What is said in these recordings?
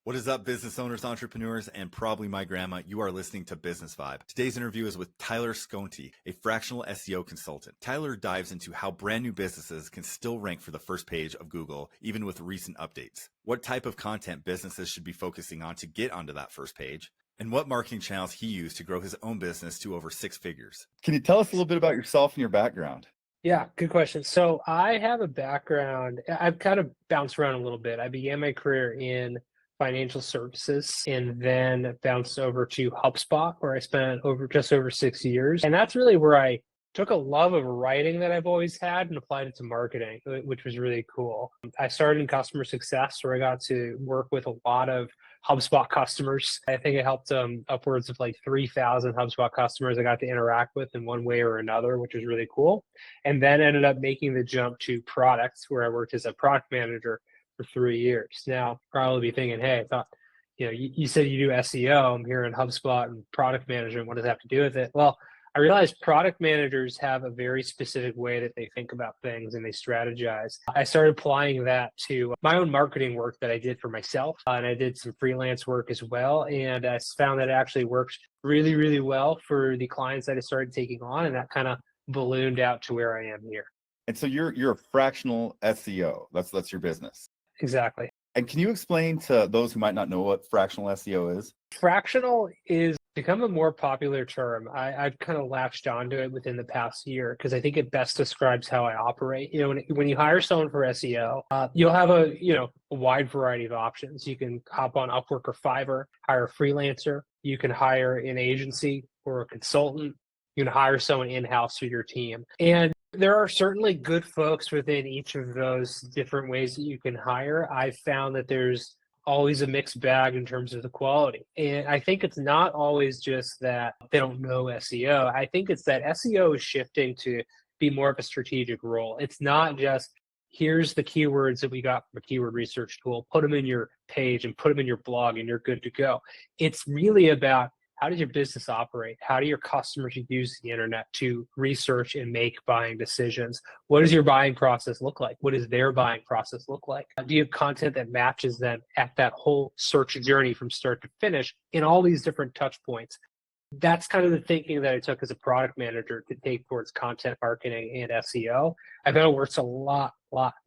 What is up, business owners, entrepreneurs, and probably my grandma? You are listening to Business Vibe. Today's interview is with Tyler Scionti, a fractional SEO consultant. Tyler dives into how brand new businesses can still rank for the first page of Google, even with recent updates. What type of content businesses should be focusing on to get onto that first page, and what marketing channels he used to grow his own business to over 6 figures. Can you tell us a little bit about yourself and your background? Yeah, good question. So I have a background, I've kind of bounced around a little bit. I began my career in financial services and then bounced over to HubSpot, where I spent just over 6 years. And that's really where I took a love of writing that I've always had and applied it to marketing, which was really cool. I started in customer success, where I got to work with a lot of HubSpot customers. I think it helped upwards of like 3,000 HubSpot customers I got to interact with in one way or another, which was really cool. And then ended up making the jump to products, where I worked as a product manager for 3 years. Now, probably be thinking, hey, I thought, you said you do SEO. I'm here in HubSpot and product management. What does that have to do with it? Well, I realized product managers have a very specific way that they think about things and they strategize. I started applying that to my own marketing work that I did for myself, and I did some freelance work as well. And I found that it actually worked really, really well for the clients that I started taking on, and that kind of ballooned out to where I am here. And so you're a fractional SEO. That's your business. Exactly. And can you explain to those who might not know what fractional SEO is? Fractional is become a more popular term. I've kind of latched onto it within the past year because I think it best describes how I operate. When you hire someone for SEO, you'll have a wide variety of options. You can hop on Upwork or Fiverr, hire a freelancer. You can hire an agency or a consultant. You can hire someone in-house for your team. And there are certainly good folks within each of those different ways that you can hire. I've found that there's always a mixed bag in terms of the quality. And I think it's not always just that they don't know SEO. I think it's that SEO is shifting to be more of a strategic role. It's not just, here's the keywords that we got from a keyword research tool, put them in your page and put them in your blog and you're good to go. It's really about, how does your business operate? How do your customers use the internet to research and make buying decisions? What does your buying process look like? What does their buying process look like? Do you have content that matches them at that whole search journey from start to finish in all these different touch points? That's kind of the thinking that I took as a product manager to take towards content marketing and SEO. I found it works a lot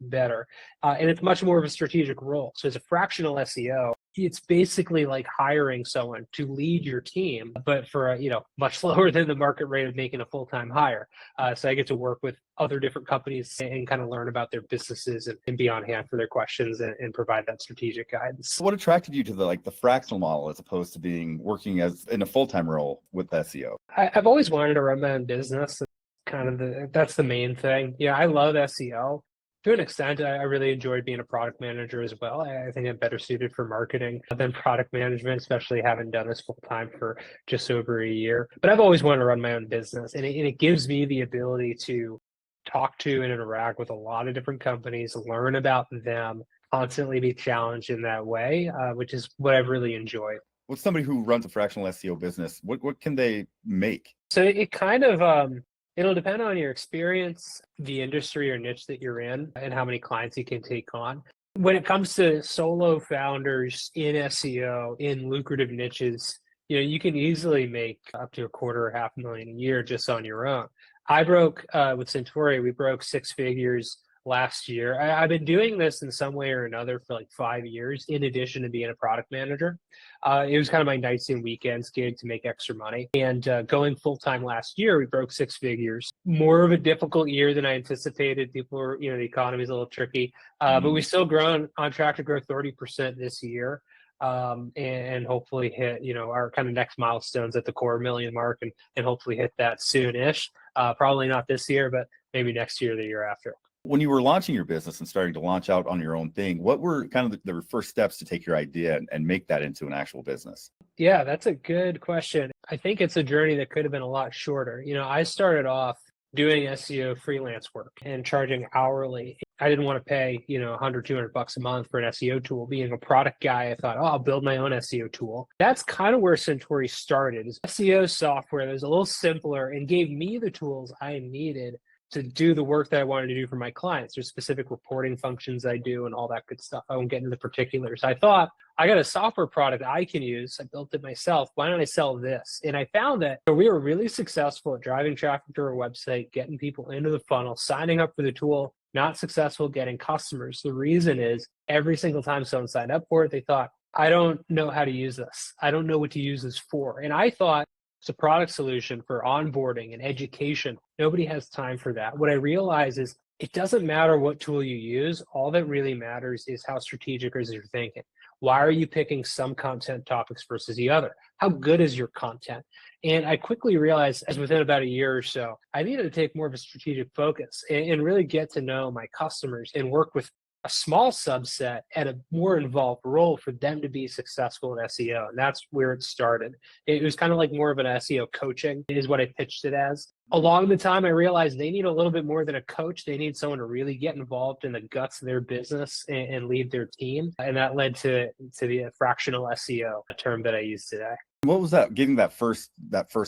better. And it's much more of a strategic role. So as a fractional SEO, it's basically like hiring someone to lead your team, but for much lower than the market rate of making a full-time hire. So I get to work with other different companies and kind of learn about their businesses and be on hand for their questions and provide that strategic guidance. What attracted you to the fractional model as opposed to working as in a full-time role with SEO? I've always wanted to run my own business. That's the main thing. Yeah, I love SEO. To an extent, I really enjoyed being a product manager as well. I think I'm better suited for marketing than product management, especially having done this full time for just over a year. But I've always wanted to run my own business, and it gives me the ability to talk to and interact with a lot of different companies, learn about them, constantly be challenged in that way, which is what I've really enjoyed. With somebody who runs a fractional SEO business, what can they make? So it kind of it'll depend on your experience, the industry or niche that you're in, and how many clients you can take on. When it comes to solo founders in SEO, in lucrative niches, you can easily make up to $250,000 a year just on your own. I broke, with Scionti, we broke 6 figures last year. I've been doing this in some way or another for like 5 years, in addition to being a product manager. It was kind of my nights and weekends gig to make extra money. And going full-time last year, we broke 6 figures. More of a difficult year than I anticipated. People were, the economy is a little tricky, but we still grown on track to grow 30% this year. And hopefully hit, our kind of next milestones at the core million mark and hopefully hit that soonish. Probably not this year, but maybe next year or the year after. When you were launching your business and starting to launch out on your own thing, what were kind of the first steps to take your idea and make that into an actual business? Yeah, that's a good question. I think it's a journey that could have been a lot shorter. I started off doing SEO freelance work and charging hourly. I didn't want to pay, $100, $200 a month for an SEO tool. Being a product guy, I thought, I'll build my own SEO tool. That's kind of where Scionti started. Is SEO software that was a little simpler and gave me the tools I needed to do the work that I wanted to do for my clients. There's specific reporting functions I do and all that good stuff. I won't get into the particulars. I thought, I got a software product I can use. I built it myself. Why don't I sell this? And I found that we were really successful at driving traffic to our website, getting people into the funnel, signing up for the tool, not successful getting customers. The reason is every single time someone signed up for it, they thought, I don't know how to use this. I don't know what to use this for. And I thought, it's a product solution for onboarding and education. Nobody has time for that. What I realize is it doesn't matter what tool you use. All that really matters is how strategic is your thinking. Why are you picking some content topics versus the other? How good is your content? And I quickly realized, as within about a year or so, I needed to take more of a strategic focus and really get to know my customers and work with a small subset at a more involved role for them to be successful in SEO. And that's where it started. It was kind of like more of an SEO coaching is what I pitched it as. Along the time, I realized they need a little bit more than a coach. They need someone to really get involved in the guts of their business and lead their team. And that led to the fractional SEO, a term that I use today. What was that getting that first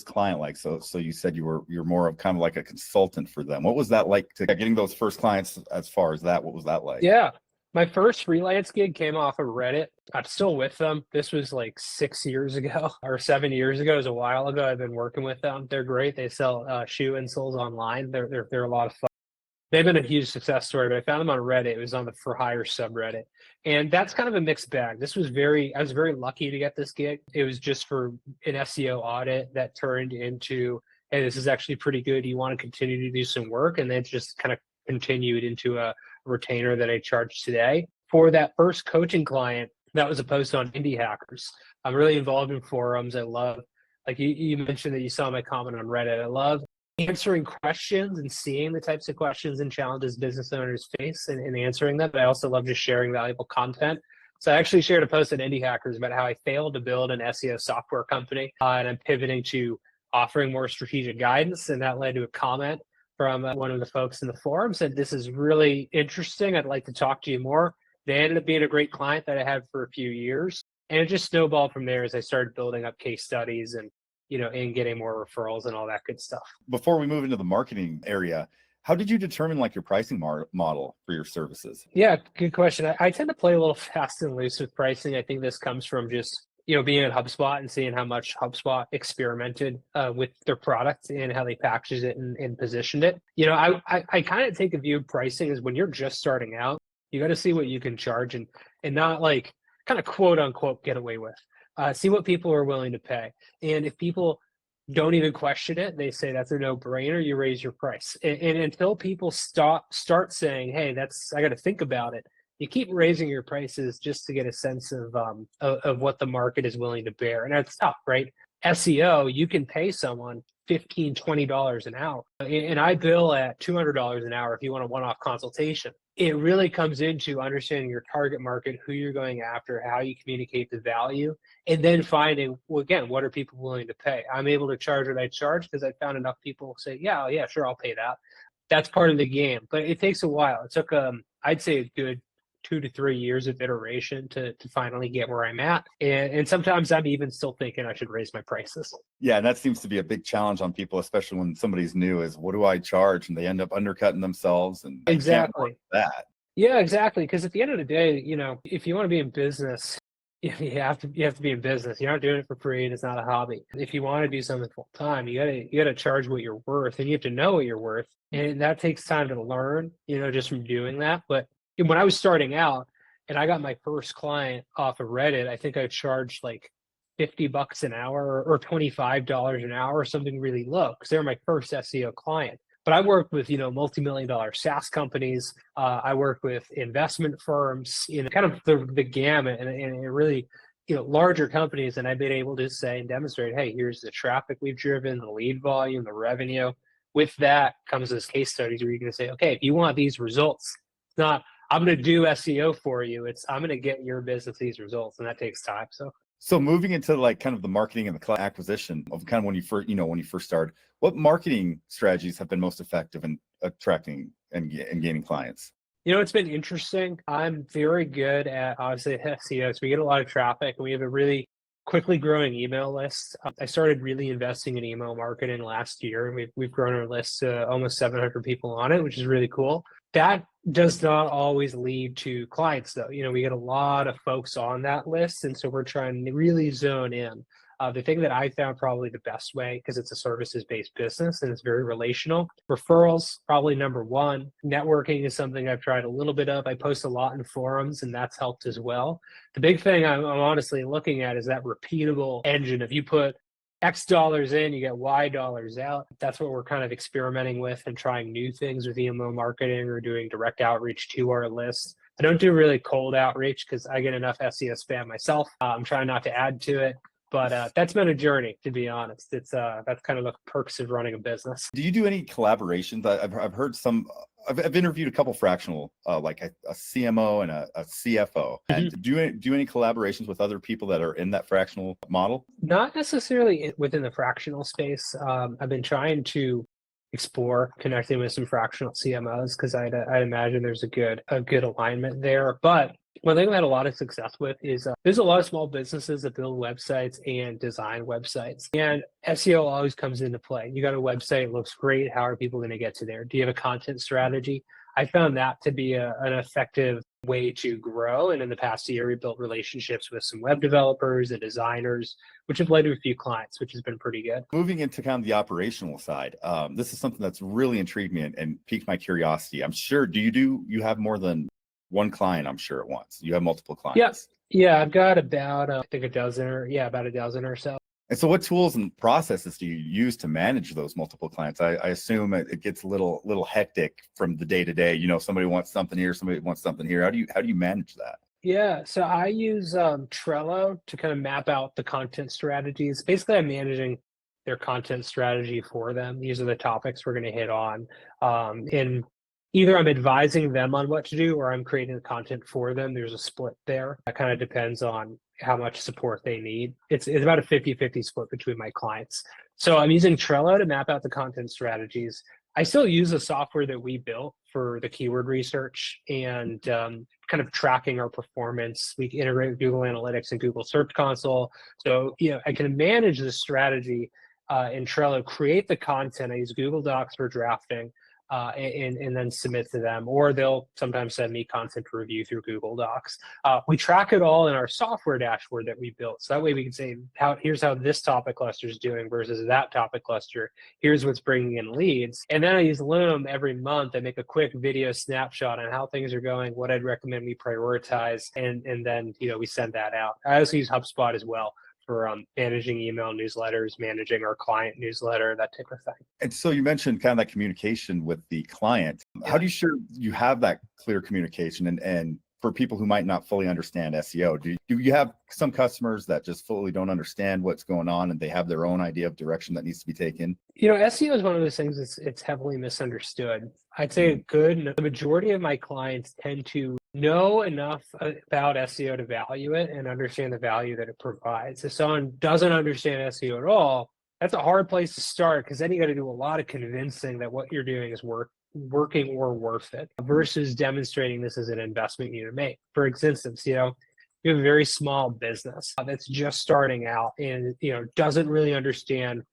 client like? So you said you're more of kind of like a consultant for them. What was that like to getting those first clients as far as that? What was that like? Yeah. My first freelance gig came off of Reddit. I'm still with them. This was like 6 years ago or 7 years ago. It was a while ago. I've been working with them. They're great. They sell shoe insoles online. They're a lot of fun. They've been a huge success story, but I found them on Reddit. It was on the For Hire subreddit. And that's kind of a mixed bag. I was very lucky to get this gig. It was just for an SEO audit that turned into, hey, this is actually pretty good. You want to continue to do some work? And then just kind of continued into a retainer that I charge today. For that first coaching client, that was a post on Indie Hackers. I'm really involved in forums. I love, like you mentioned that you saw my comment on Reddit. I love answering questions and seeing the types of questions and challenges business owners face and answering them. But I also love just sharing valuable content. So I actually shared a post at Indie Hackers about how I failed to build an SEO software company, and I'm pivoting to offering more strategic guidance. And that led to a comment from one of the folks in the forum said, this is really interesting. I'd like to talk to you more. They ended up being a great client that I had for a few years. And it just snowballed from there as I started building up case studies and getting more referrals and all that good stuff. Before we move into the marketing area, how did you determine like your pricing model for your services? Yeah, good question. I tend to play a little fast and loose with pricing. I think this comes from just being at HubSpot and seeing how much HubSpot experimented with their product and how they packaged it and positioned it. I kind of take a view of pricing as when you're just starting out, you got to see what you can charge and not like kind of quote unquote get away with. See what people are willing to pay. And if people don't even question it, they say that's a no-brainer, you raise your price. And until people start saying, hey, I got to think about it, you keep raising your prices just to get a sense of what the market is willing to bear. And that's tough, right? SEO, you can pay someone $15, $20 an hour. And I bill at $200 an hour if you want a one-off consultation. It really comes into understanding your target market, who you're going after, how you communicate the value, and then finding, well, again, what are people willing to pay? I'm able to charge what I charge because I found enough people say, yeah, sure, I'll pay that. That's part of the game, but it takes a while. It took, I'd say, a good 2 to 3 years of iteration to finally get where I'm at. And sometimes I'm even still thinking I should raise my prices. Yeah, and that seems to be a big challenge on people, especially when somebody's new, is what do I charge? And they end up undercutting themselves. And exactly that. Yeah, exactly. Because at the end of the day, if you want to be in business, you have to be in business. You're not doing it for free, and it's not a hobby. If you want to do something full time, you gotta charge what you're worth, and you have to know what you're worth, and that takes time to learn. Just from doing that. But when I was starting out, and I got my first client off of Reddit, I think I charged like $50 an hour or $25 an hour or something really low because they were my first SEO client. But I worked with, multi-million-dollar SaaS companies. I worked with investment firms, kind of the gamut, and it really, larger companies. And I've been able to say and demonstrate, hey, here's the traffic we've driven, the lead volume, the revenue. With that comes those case studies where you're going to say, okay, if you want these results, it's not, I'm going to do SEO for you. It's, I'm going to get your business these results, and that takes time. So moving into like kind of the marketing and the client acquisition of kind of when you first started, what marketing strategies have been most effective in attracting and gaining clients? It's been interesting. I'm very good at obviously SEO. So we get a lot of traffic and we have a really quickly growing email lists. I started really investing in email marketing last year, and we've grown our list to almost 700 people on it, which is really cool. That does not always lead to clients, though. We get a lot of folks on that list, and so we're trying to really zone in. The thing that I found probably the best way, because it's a services-based business and it's very relational, referrals, probably number one. Networking is something I've tried a little bit of. I post a lot in forums, and that's helped as well. The big thing I'm honestly looking at is that repeatable engine. If you put X dollars in, you get Y dollars out. That's what we're kind of experimenting with and trying new things with email marketing or doing direct outreach to our list. I don't do really cold outreach because I get enough SEO spam myself. I'm trying not to add to it. But that's been a journey, to be honest. That's kind of the perks of running a business. Do you do any collaborations? I've heard some. I've interviewed a couple fractional, like a CMO and a CFO. And do any collaborations with other people that are in that fractional model? Not necessarily within the fractional space. I've been trying to explore connecting with some fractional CMOs because I'd imagine there's a good alignment there. But one thing I've had a lot of success with is there's a lot of small businesses that build websites and design websites. And SEO always comes into play. You got a website, it looks great. How are people going to get to there? Do you have a content strategy? I found that to be an effective way to grow. And in the past year, we built relationships with some web developers and designers, which have led to a few clients, which has been pretty good. Moving into kind of the operational side, this is something that's really intrigued me and piqued my curiosity. I'm sure, you have more than one client, I'm sure, at once? You have multiple clients? Yes. Yeah, I've got about, I think about a dozen or so. And so what tools and processes do you use to manage those multiple clients? I assume it gets a little hectic from the day to day. Somebody wants something here, somebody wants something here. How do you manage that? Yeah, so I use Trello to kind of map out the content strategies. Basically, I'm managing their content strategy for them. These are the topics we're going to hit on. And either I'm advising them on what to do or I'm creating the content for them. There's a split there. That kind of depends on how much support they need. It's about a 50-50 split between my clients. So I'm using Trello to map out the content strategies. I still use the software that we built for the keyword research and kind of tracking our performance. We integrate with Google Analytics and Google Search Console. So I can manage the strategy in Trello, create the content. I use Google Docs for drafting. And then submit to them, or they'll sometimes send me content to review through Google Docs. We track it all in our software dashboard that we built. So that way we can say, here's how this topic cluster is doing versus that topic cluster. Here's what's bringing in leads. And then I use Loom every month. I make a quick video snapshot on how things are going, what I'd recommend we prioritize, and then we send that out. I also use HubSpot as well for managing email newsletters, managing our client newsletter, that type of thing. And so you mentioned kind of that communication with the client. Yeah. How do you sure you have that clear communication? And for people who might not fully understand SEO, do you have some customers that just fully don't understand what's going on and they have their own idea of direction that needs to be taken? SEO is one of those things it's heavily misunderstood. I'd say the majority of my clients tend to know enough about SEO to value it and understand the value that it provides. If someone doesn't understand SEO at all, that's a hard place to start because then you got to do a lot of convincing that what you're doing is working or worth it versus demonstrating this as an investment you need to make. For instance, you have a very small business that's just starting out and doesn't really understand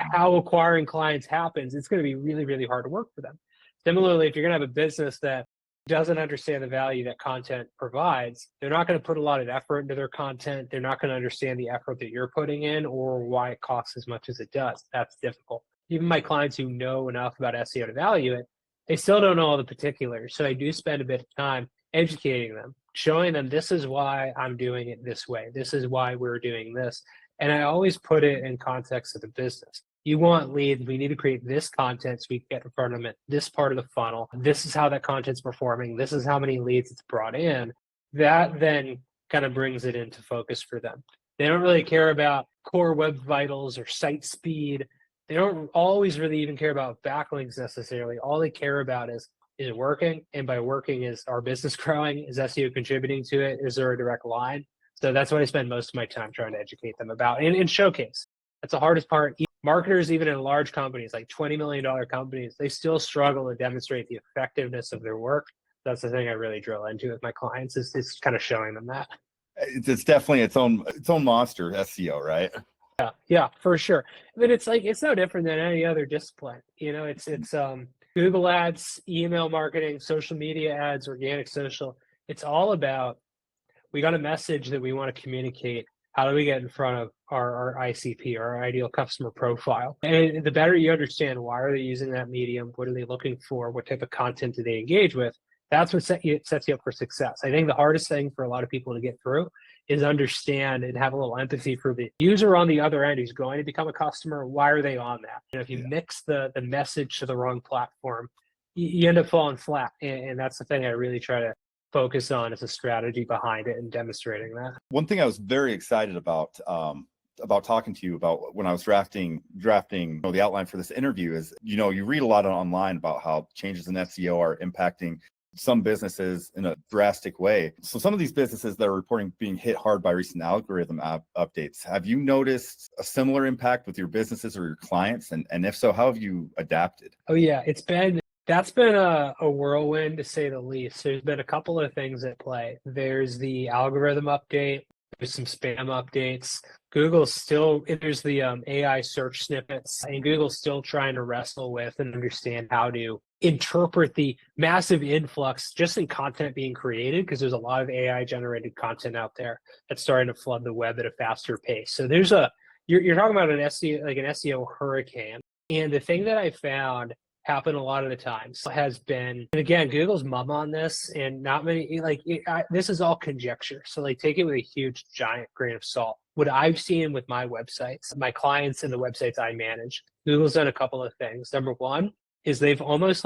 how acquiring clients happens. It's going to be really, really hard to work for them. Similarly, if you're going to have a business that doesn't understand the value that content provides, they're not going to put a lot of effort into their content. They're not going to understand the effort that you're putting in or why it costs as much as it does. That's difficult. Even my clients who know enough about SEO to value it, they still don't know all the particulars. So I do spend a bit of time educating them, showing them this is why I'm doing it this way. This is why we're doing this. And I always put it in context of the business. You want leads, we need to create this content so we can get in front of them at this part of the funnel. This is how that content's performing. This is how many leads it's brought in. That then kind of brings it into focus for them. They don't really care about core web vitals or site speed. They don't always really even care about backlinks necessarily. All they care about is it working? And by working, is our business growing? Is SEO contributing to it? Is there a direct line? So that's what I spend most of my time trying to educate them about and showcase. That's the hardest part. Marketers, even in large companies, like $20 million companies, they still struggle to demonstrate the effectiveness of their work. That's the thing I really drill into with my clients is kind of showing them that. It's definitely its own monster, SEO, right? Yeah, for sure. But it's like it's no different than any other discipline. It's Google ads, email marketing, social media ads, organic social. It's all about we got a message that we want to communicate. How do we get in front of our ICP, our ideal customer profile? And the better you understand why are they using that medium, what are they looking for, what type of content do they engage with, that's what sets you up for success. I think the hardest thing for a lot of people to get through is understand and have a little empathy for the user on the other end who's going to become a customer. Why are they on that? If you mix the message to the wrong platform, you end up falling flat. And that's the thing I really try to focus on as a strategy behind it and demonstrating that. One thing I was very excited about talking to you about when I was drafting the outline for this interview is, you read a lot online about how changes in SEO are impacting some businesses in a drastic way. So some of these businesses that are reporting being hit hard by recent algorithm updates, have you noticed a similar impact with your businesses or your clients? And if so, how have you adapted? Oh yeah, that's been a whirlwind to say the least. There's been a couple of things at play. There's the algorithm update, there's some spam updates. There's the AI search snippets, and Google's still trying to wrestle with and understand how to interpret the massive influx just in content being created, because there's a lot of AI generated content out there that's starting to flood the web at a faster pace. So you're talking about an SEO, like an SEO hurricane. And the thing that I found happen a lot of the times has been, and again, Google's mum on this, and not many, this is all conjecture. So take it with a huge, giant grain of salt. What I've seen with my websites, my clients and the websites I manage, Google's done a couple of things. Number one is they've almost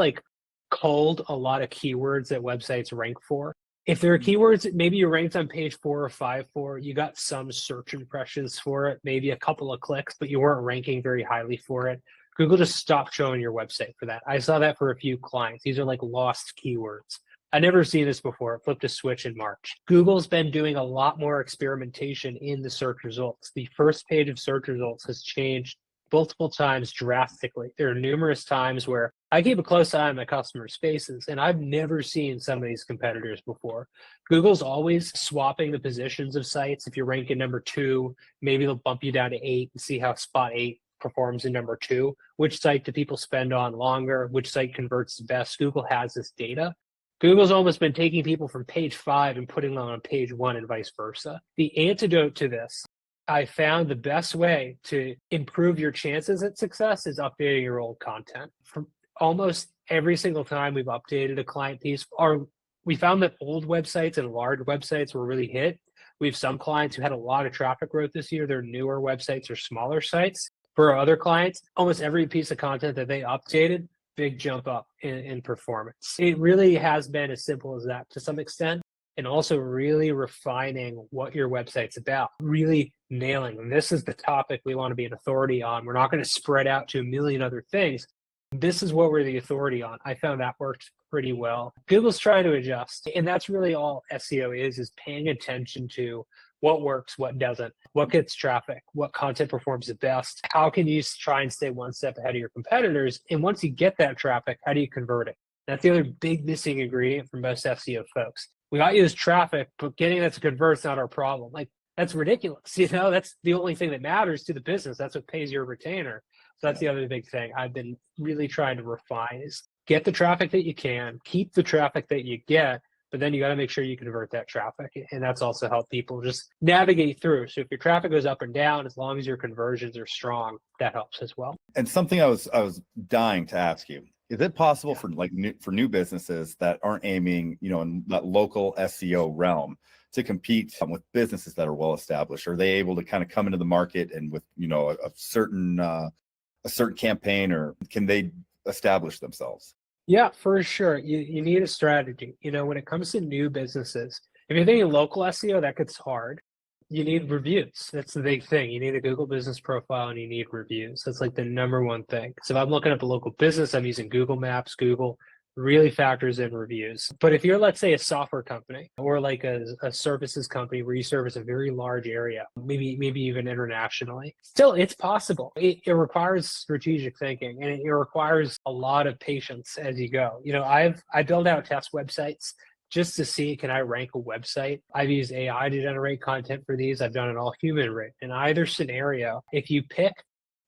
culled a lot of keywords that websites rank for. If there are keywords, maybe you ranked on page 4 or 5 for, you got some search impressions for it, maybe a couple of clicks, but you weren't ranking very highly for it. Google just stopped showing your website for that. I saw that for a few clients. These are lost keywords. I've never seen this before. It flipped a switch in March. Google's been doing a lot more experimentation in the search results. The first page of search results has changed multiple times drastically. There are numerous times where I keep a close eye on my customers' faces, and I've never seen some of these competitors before. Google's always swapping the positions of sites. If you're ranking number 2, maybe they'll bump you down to 8 and see how spot 8 performs in number 2. Which site do people spend on longer? Which site converts the best? Google has this data. Google's almost been taking people from page 5 and putting them on page 1 and vice versa. The antidote to this, I found the best way to improve your chances at success is updating your old content. From almost every single time we've updated a client piece, we found that old websites and large websites were really hit. We have some clients who had a lot of traffic growth this year. They're newer websites or smaller sites. For our other clients, almost every piece of content that they updated, big jump up in performance. It really has been as simple as that to some extent, and also really refining what your website's about, really nailing, this is the topic we want to be an authority on. We're not going to spread out to a million other things. This is what we're the authority on. I found that worked pretty well. Google's trying to adjust, and that's really all SEO is paying attention to what works, what doesn't, what gets traffic, what content performs the best, how can you try and stay one step ahead of your competitors, and once you get that traffic, how do you convert it? That's the other big missing ingredient for most SEO folks. We got you this traffic, but getting that to convert is not our problem. That's ridiculous. That's the only thing that matters to the business. That's what pays your retainer. So that's the other big thing I've been really trying to refine is get the traffic that you can, keep the traffic that you get, but then you got to make sure you convert that traffic. And that's also helped people just navigate through. So if your traffic goes up and down, as long as your conversions are strong, that helps as well. And something I was dying to ask you, is it possible for new businesses that aren't aiming, in that local SEO realm to compete with businesses that are well established? Are they able to kind of come into the market and with, a certain campaign, or can they establish themselves? Yeah, for sure. You need a strategy. When it comes to new businesses, if you're thinking local SEO, that gets hard. You need reviews. That's the big thing. You need a Google business profile and you need reviews. That's the number one thing. So if I'm looking up a local business, I'm using Google Maps. Google really factors in reviews. But if you're, let's say, a software company or a services company where you service a very large area, maybe even internationally, still it's possible. It requires strategic thinking, and it requires a lot of patience as you go. I build out test websites just to see, can I rank a website? I've used AI to generate content for these. I've done it all human written. In either scenario, if you pick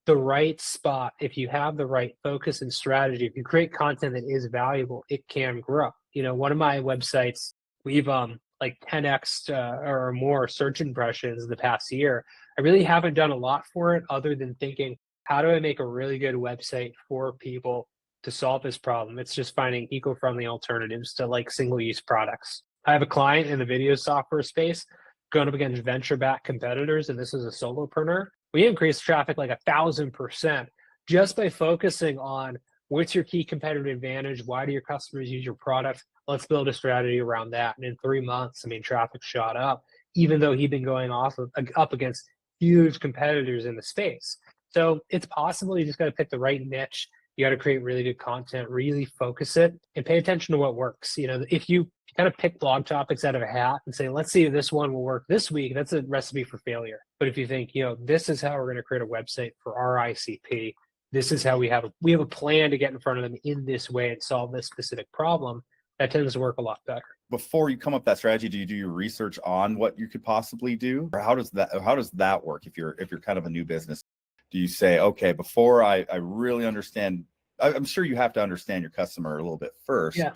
the right spot, if you have the right focus and strategy, if you create content that is valuable, it can grow. One of my websites, we've like 10x or more search impressions in the past year. I really haven't done a lot for it other than thinking, how do I make a really good website for people to solve this problem? It's just finding eco-friendly alternatives to like single-use products. I have a client in the video software space going up against venture-backed competitors, and this is a solopreneur. We increased traffic like 1,000% just by focusing on what's your key competitive advantage? Why do your customers use your product? Let's build a strategy around that. And in 3 months, traffic shot up, even though he'd been going up against huge competitors in the space. So it's possible. You just got to pick the right niche. You got to create really good content, really focus it, and pay attention to what works. If you kind of pick blog topics out of a hat and say, let's see if this one will work this week, that's a recipe for failure. But if you think, this is how we're going to create a website for our ICP, this is how we have a plan to get in front of them in this way and solve this specific problem, that tends to work a lot better. Before you come up with that strategy, do you do your research on what you could possibly do? Or how does that work if you're kind of a new business? Do you say, okay, before I really understand, I'm sure you have to understand your customer a little bit first, Yeah.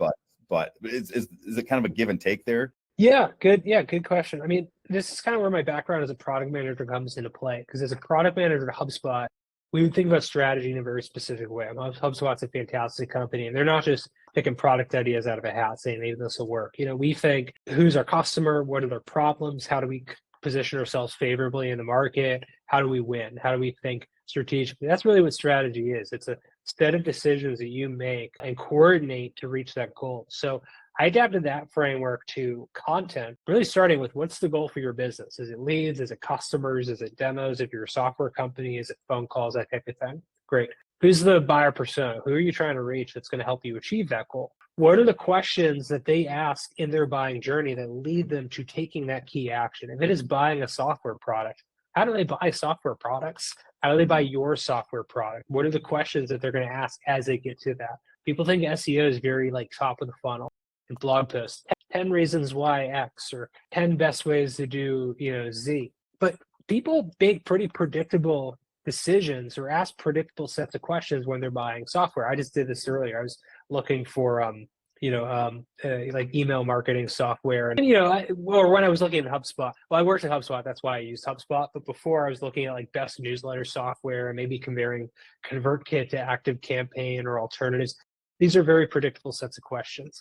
but is it kind of a give and take there? Yeah, good question. This is kind of where my background as a product manager comes into play, because as a product manager at HubSpot, we would think about strategy in a very specific way. HubSpot's a fantastic company, and they're not just picking product ideas out of a hat saying, maybe this will work. We think, who's our customer? What are their problems? How do we position ourselves favorably in the market? How do we win? How do we think strategically? That's really what strategy is. It's a set of decisions that you make and coordinate to reach that goal. So I adapted that framework to content, really starting with, what's the goal for your business? Is it leads? Is it customers? Is it demos? If you're a software company, is it phone calls, that type of thing? Great. Who's the buyer persona? Who are you trying to reach that's going to help you achieve that goal? What are the questions that they ask in their buying journey that lead them to taking that key action? If it is buying a software product, how do they buy software products? How do they buy your software product? What are the questions that they're going to ask as they get to that? People think SEO is very like top of the funnel. In blog posts, 10 reasons why X, or 10 best ways to do Z. But people make pretty predictable decisions or ask predictable sets of questions when they're buying software. I just did this earlier. I was looking for like email marketing software, and or when I was looking at HubSpot. Well, I worked at HubSpot, that's why I used HubSpot. But before, I was looking at like best newsletter software and maybe comparing ConvertKit to ActiveCampaign or alternatives. These are very predictable sets of questions.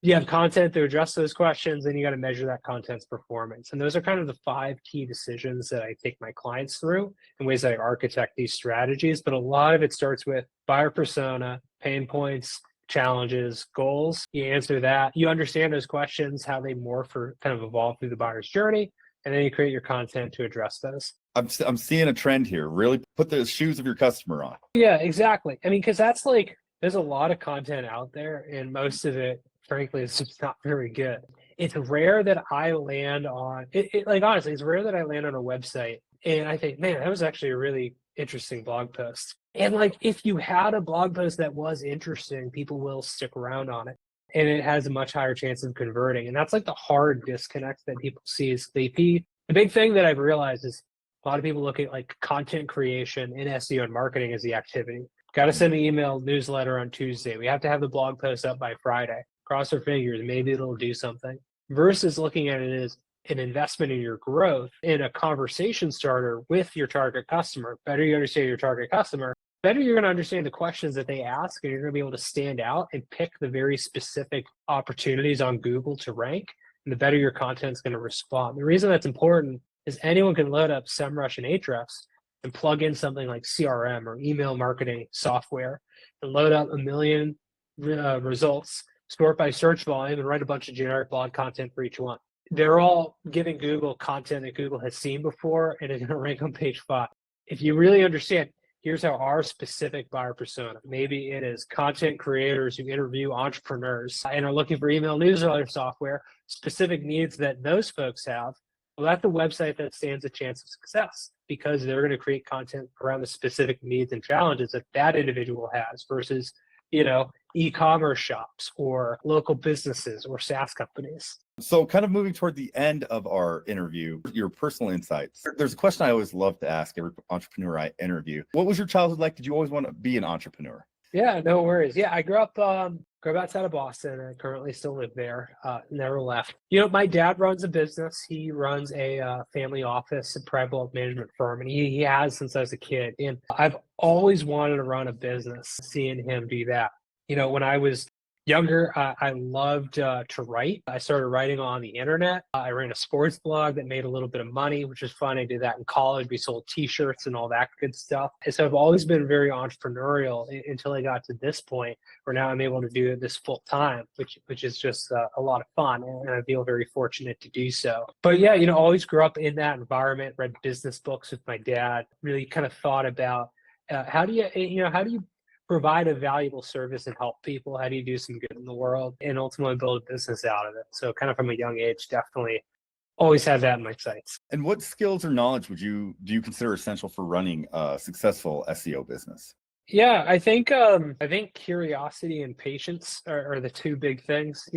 You have content to address those questions, and you got to measure that content's performance. And those are kind of the 5 key decisions that I take my clients through in ways that I architect these strategies. But a lot of it starts with buyer persona, pain points, challenges, goals. You answer that. You understand those questions, how they morph or kind of evolve through the buyer's journey, and then you create your content to address those. I'm seeing a trend here. Really put the shoes of your customer on. Yeah, exactly. because that's like, there's a lot of content out there, and most of it, frankly, it's just not very good. It's rare that I land on honestly, it's rare that I land on a website and I think, man, that was actually a really interesting blog post. And if you had a blog post that was interesting, people will stick around on it, and it has a much higher chance of converting. And that's like the hard disconnect that people see is the big thing that I've realized is a lot of people look at like content creation in SEO and marketing as the activity. Got to send an email newsletter on Tuesday. We have to have the blog post up by Friday. Cross our fingers, maybe it'll do something. Versus looking at it as an investment in your growth, in a conversation starter with your target customer. Better you understand your target customer, better you're going to understand the questions that they ask, and you're going to be able to stand out and pick the very specific opportunities on Google to rank, and the better your content's going to respond. The reason that's important is anyone can load up SEMrush and Ahrefs and plug in something like CRM or email marketing software and load up a million results, sort by search volume, and write a bunch of generic blog content for each one. They're all giving Google content that Google has seen before, and it's going to rank on page 5. If you really understand, here's how our specific buyer persona, maybe it is content creators who interview entrepreneurs and are looking for email newsletter software, specific needs that those folks have. Well, that's a website that stands a chance of success because they're going to create content around the specific needs and challenges that that individual has versus e-commerce shops or local businesses or SaaS companies. So kind of moving toward the end of our interview, your personal insights. There's a question I always love to ask every entrepreneur I interview. What was your childhood like? Did you always want to be an entrepreneur? Yeah, no worries. Yeah, I grew up outside of Boston. I currently still live there. Never left. My dad runs a business. He runs a family office, a private wealth management firm, and he has since I was a kid. And I've always wanted to run a business, seeing him do that. When I was younger, I loved to write. I started writing on the internet. I ran a sports blog that made a little bit of money, which was fun. I did that in college. We sold t-shirts and all that good stuff. And so I've always been very entrepreneurial until I got to this point where now I'm able to do this full time, which is just a lot of fun. And I feel very fortunate to do so. But yeah, always grew up in that environment, read business books with my dad, really kind of thought about how do you provide a valuable service and help people? How do you do some good in the world and ultimately build a business out of it? So kind of from a young age, definitely always had that in my sights. And what skills or knowledge do you consider essential for running a successful SEO business? Yeah, I think curiosity and patience are the two big things.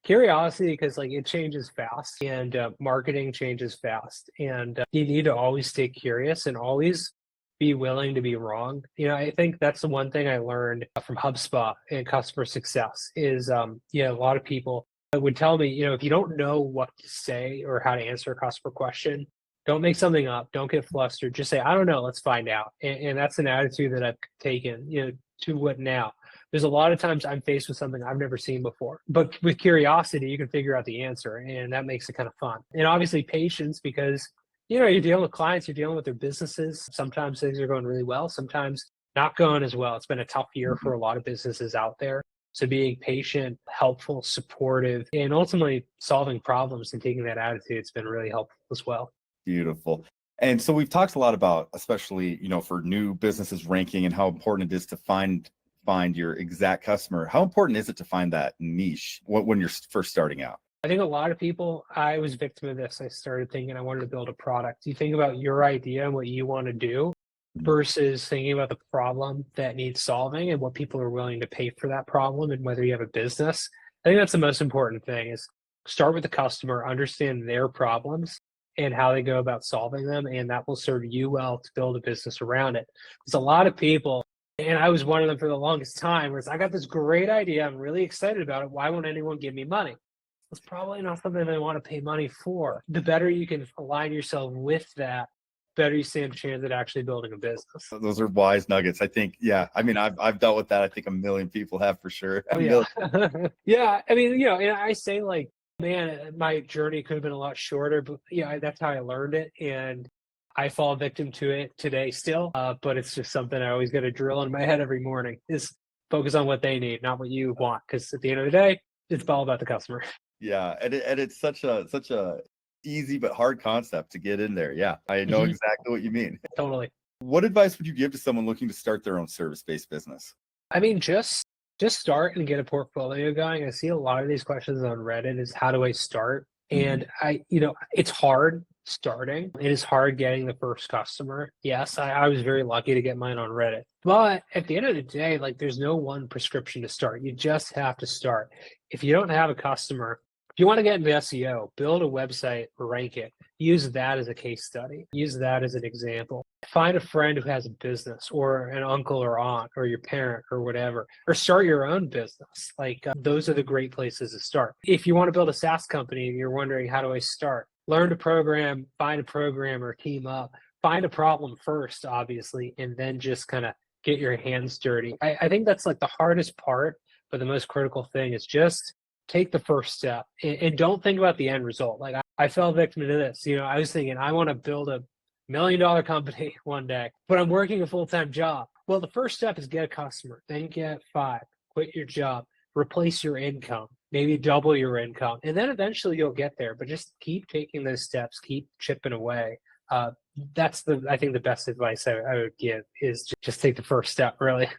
Curiosity because it changes fast, and marketing changes fast, and you need to always stay curious and always be willing to be wrong. I think that's the one thing I learned from HubSpot and customer success is, a lot of people would tell me, if you don't know what to say or how to answer a customer question, don't make something up. Don't get flustered. Just say, I don't know. Let's find out. And that's an attitude that I've taken, to what now. There's a lot of times I'm faced with something I've never seen before, but with curiosity, you can figure out the answer, and that makes it kind of fun. And obviously patience because you're dealing with clients, you're dealing with their businesses. Sometimes things are going really well, sometimes not going as well. It's been a tough year for a lot of businesses out there. So being patient, helpful, supportive, and ultimately solving problems and taking that attitude, it's been really helpful as well. Beautiful. And so we've talked a lot about, especially, for new businesses ranking and how important it is to find your exact customer. How important is it to find that niche when you're first starting out? I think a lot of people, I was a victim of this. I started thinking I wanted to build a product. You think about your idea and what you want to do versus thinking about the problem that needs solving and what people are willing to pay for that problem and whether you have a business. I think that's the most important thing is start with the customer, understand their problems and how they go about solving them. And that will serve you well to build a business around it. There's a lot of people, and I was one of them for the longest time, where it's, I got this great idea. I'm really excited about it. Why won't anyone give me money? It's probably not something they want to pay money for. The better you can align yourself with that, better you stand a chance at actually building a business. Those are wise nuggets. I think, yeah. I mean, I've dealt with that. I think a million people have for sure. Oh, yeah. Yeah. I mean, and I say man, my journey could have been a lot shorter, but that's how I learned it. And I fall victim to it today still. But it's just something I always got to drill in my head every morning is focus on what they need, not what you want. Because at the end of the day, it's all about the customer. Yeah, and it's such a easy but hard concept to get in there. Yeah, I know exactly what you mean. Totally. What advice would you give to someone looking to start their own service-based business? I mean, just start and get a portfolio going. I see a lot of these questions on Reddit is how do I start? And it's hard starting. It is hard getting the first customer. Yes, I was very lucky to get mine on Reddit. But at the end of the day, there's no one prescription to start. You just have to start. If you don't have a customer, if you want to get into SEO, build a website, rank it. Use that as a case study. Use that as an example. Find a friend who has a business or an uncle or aunt or your parent or whatever, or start your own business. Those are the great places to start. If you want to build a SaaS company and you're wondering, how do I start? Learn to program, find a programmer, team up, find a problem first, obviously, and then just kind of get your hands dirty. I think that's the hardest part, but the most critical thing is just take the first step and don't think about the end result. I fell victim to this. I was thinking I want to build a $1 million company one day, but I'm working a full-time job. Well, the first step is get a customer, then get 5, quit your job, replace your income, maybe double your income, and then eventually you'll get there. But just keep taking those steps, keep chipping away. That's I think the best advice I would give is just take the first step, really.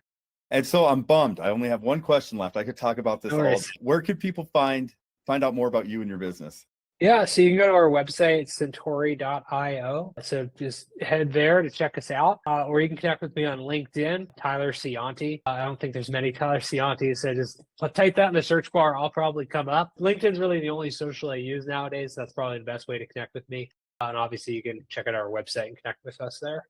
And so I'm bummed. I only have one question left. I could talk about this all. Nice. Where could people find out more about you and your business? Yeah, so you can go to our website, centauri.io. So just head there to check us out, or you can connect with me on LinkedIn, Tyler Scionti. I don't think there's many Tyler Scionti, so just type that in the search bar. I'll probably come up. LinkedIn's really the only social I use nowadays. So that's probably the best way to connect with me. And obviously, you can check out our website and connect with us there.